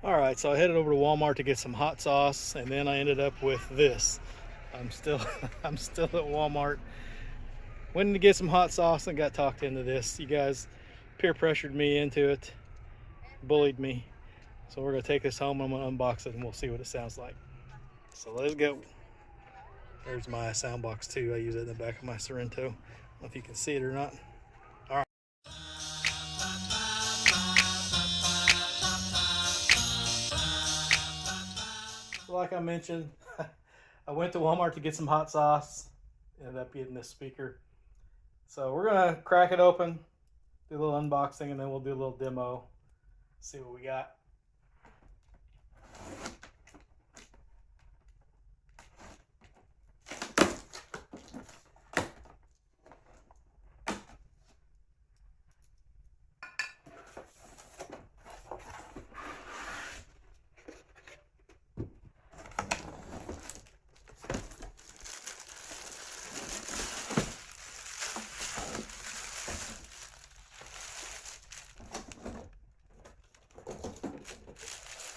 Alright, so I headed over to Walmart to get some hot sauce, and then I ended up with this. I'm still I'm still at Walmart. Went to get some hot sauce and got talked into this. You guys peer pressured me into it, bullied me. So we're gonna take this home, I'm gonna unbox it and we'll see what it sounds like. So let's go. There's my sound box too. I use it in the back of my Sorrento. I don't know if you can see it or not. Alright. Like I mentioned, I went to Walmart to get some hot sauce. Ended up getting this speaker. So we're gonna crack it open, do a little unboxing, and then we'll do a little demo, see what we got.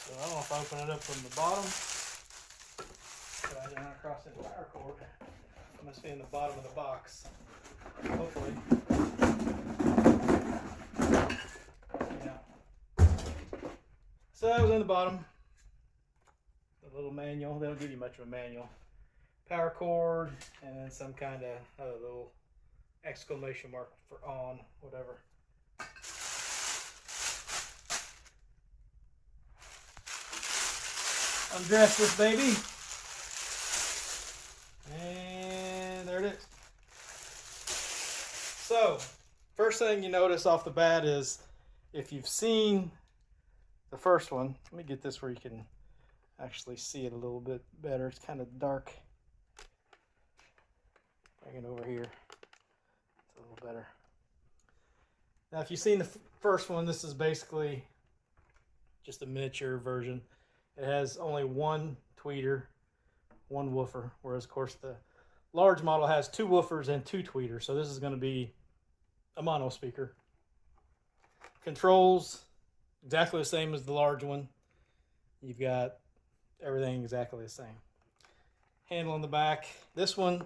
So I don't know if I open it up from the bottom, but I did not cross any power cord. It must be in the bottom of the box. Hopefully. Yeah. So that was in the bottom. The little manual. They don't give you much of a manual. Power cord, and then some kind of other little exclamation mark for on, whatever. Undress this baby, and there it is. So first thing you notice off the bat is, if you've seen the first one, let me get this where you can actually see it a little bit better. It's kind of dark. Bring it over here. It's a little better. Now if you've seen the first one, this is basically just a miniature version. It has only one tweeter, one woofer, whereas of course the large model has two woofers and two tweeters. So this is going to be a mono speaker. Controls exactly the same as the large one. You've got everything exactly the same. Handle in the back. This one,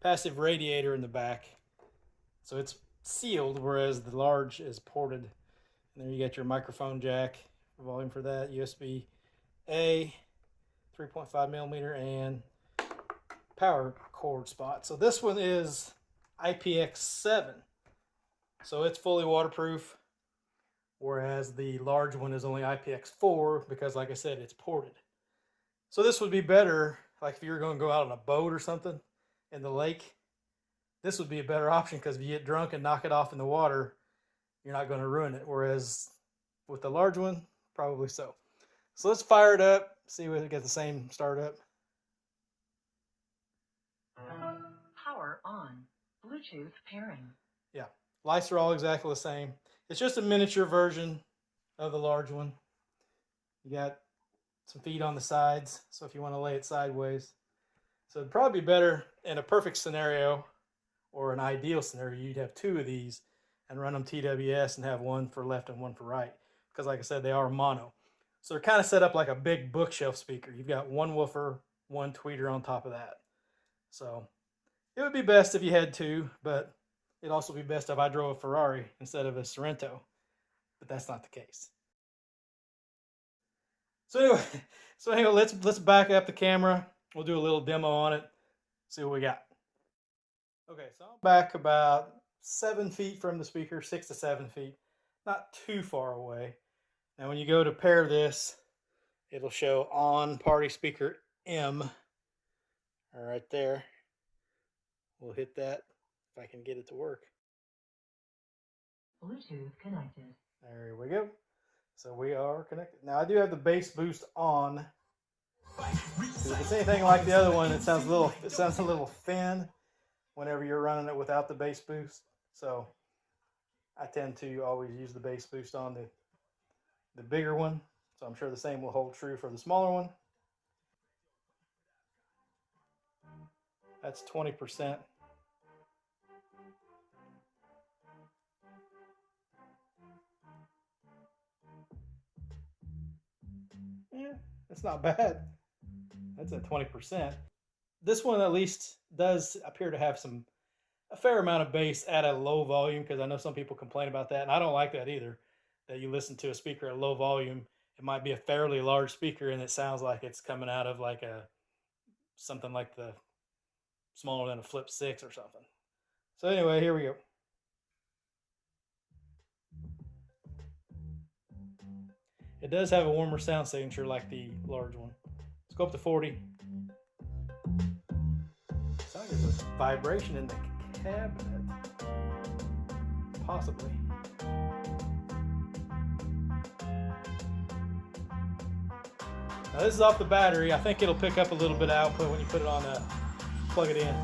passive radiator in the back. So it's sealed, whereas the large is ported. And there you got your microphone jack, volume for that, USB-A, 3.5 millimeter, and power cord spot. So this one is IPX7. So it's fully waterproof, whereas the large one is only IPX4 because, like I said, it's ported. So this would be better, like if you were going to go out on a boat or something in the lake. This would be a better option because if you get drunk and knock it off in the water, you're not going to ruin it. Whereas with the large one, probably so. So let's fire it up, see if we get the same startup. Power on. Bluetooth pairing. Yeah, lights are all exactly the same. It's just a miniature version of the large one. You got some feet on the sides, so if you want to lay it sideways. So it'd probably be better in a perfect scenario, or an ideal scenario, you'd have two of these and run them TWS and have one for left and one for right. Because like I said, they are mono. So they're kind of set up like a big bookshelf speaker. You've got one woofer, one tweeter on top of that. So it would be best if you had two, but it'd also be best if I drove a Ferrari instead of a Sorrento. But that's not the case. So anyway, let's back up the camera. We'll do a little demo on it, see what we got. Okay, so I'm back about 7 feet from the speaker, 6 to 7 feet, not too far away. Now when you go to pair this, it'll show on party speaker M. All right there. We'll hit that if I can get it to work. Bluetooth connected. There we go. So we are connected. Now I do have the bass boost on. If it's anything like the other one, it sounds a little thin whenever you're running it without the bass boost. So I tend to always use the bass boost on the bigger one. So I'm sure the same will hold true for the smaller one. That's 20%. That's not bad. That's at 20%. This one at least does appear to have a fair amount of bass at a low volume, because I know some people complain about that, and I don't like that either. That you listen to a speaker at low volume, it might be a fairly large speaker, and it sounds like it's coming out of like something like the smaller than a Flip 6 or something. So anyway, here we go. It does have a warmer sound signature like the large one. Let's go up to 40. Sounds like there's a vibration in the cabinet. Possibly. Now this is off the battery. I think it'll pick up a little bit of output when you put it on plug it in.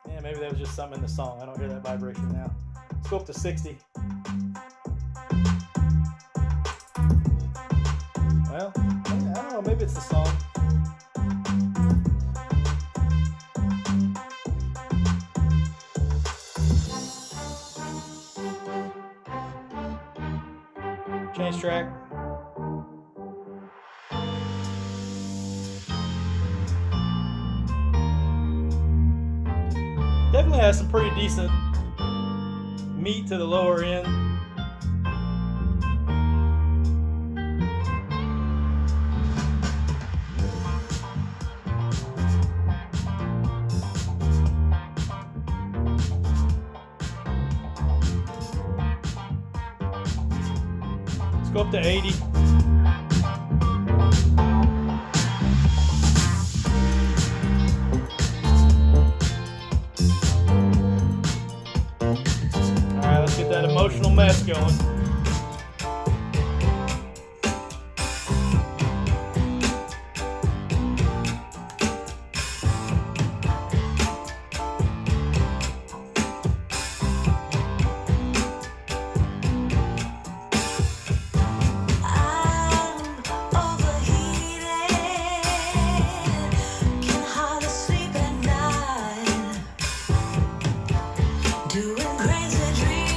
Yeah, maybe that was just something in the song. I don't hear that vibration now. Let's go up to 60. Well, I don't know. Maybe it's the song. Change track. Definitely has some pretty decent meat to the lower end. Let's go up to 80. Alright, let's get that emotional mess going.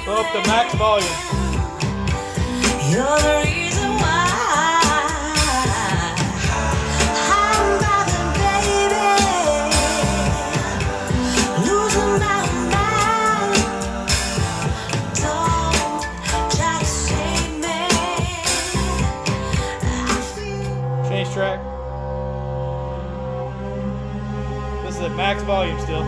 Go up to max volume. You're the reason why I'm driving, baby, losing my mind. Don't try to save me. Change track. This is at max volume still.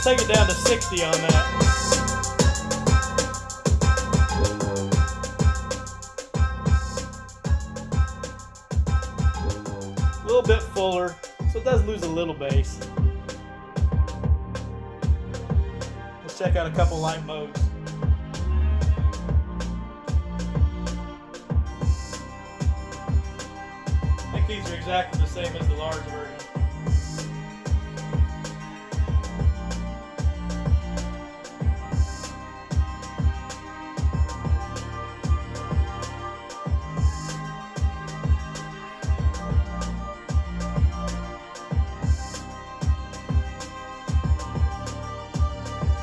Take it down to 60 on that. A little bit fuller, so it does lose a little bass. Let's check out a couple light modes. I think these are exactly the same as the large version.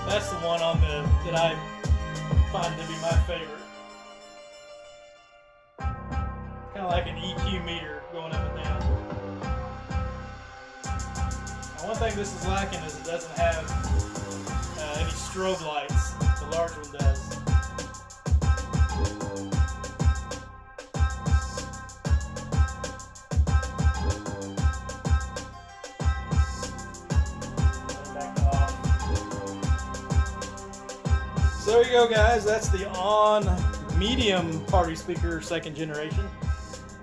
That's the one that I find to be my favorite. Kind of like an EQ meter going up and down. Now, one thing this is lacking is it doesn't have any strobe lights. The large one does. So there you go, guys. That's the ONN medium party speaker, second generation.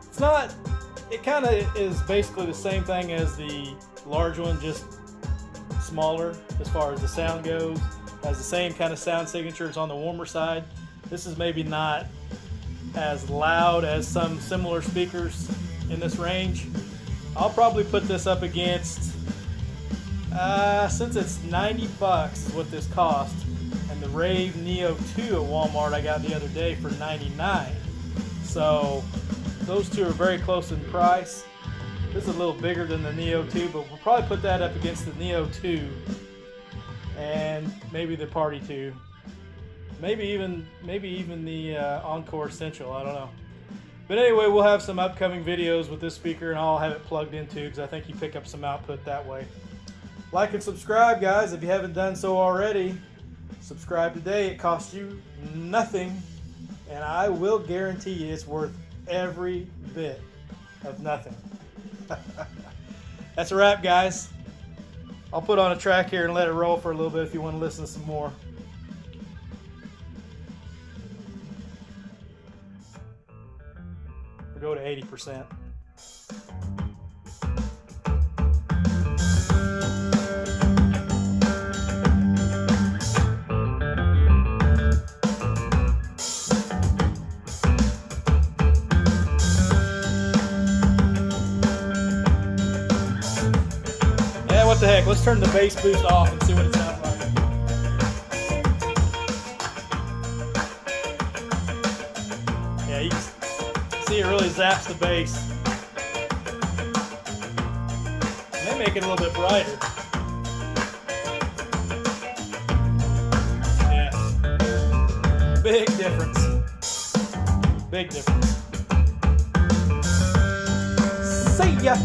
It's not, it kind of is basically the same thing as the large one, just smaller as far as the sound goes. Has the same kind of sound signature. It's on the warmer side. This is maybe not as loud as some similar speakers in this range. I'll probably put this up against, since it's $90 is what this cost, and the Rave Neo 2 at Walmart I got the other day for $99. So those two are very close in price. This is a little bigger than the Neo 2, but we'll probably put that up against the Neo 2 and maybe the Party 2. Maybe even the Encore Essential, I don't know. But anyway, we'll have some upcoming videos with this speaker, and I'll have it plugged into because I think you pick up some output that way. Like and subscribe, guys, if you haven't done so already. Subscribe today. It costs you nothing, and I will guarantee you it's worth every bit of nothing. That's a wrap, guys. I'll put on a track here and let it roll for a little bit if you want to listen to some more. We'll go to 80%. Yeah, what the heck? Let's turn the bass boost off and see what it sounds like. Yeah, you can see it really zaps the bass. May make it a little bit brighter. Yeah. Big difference. Big difference. See ya!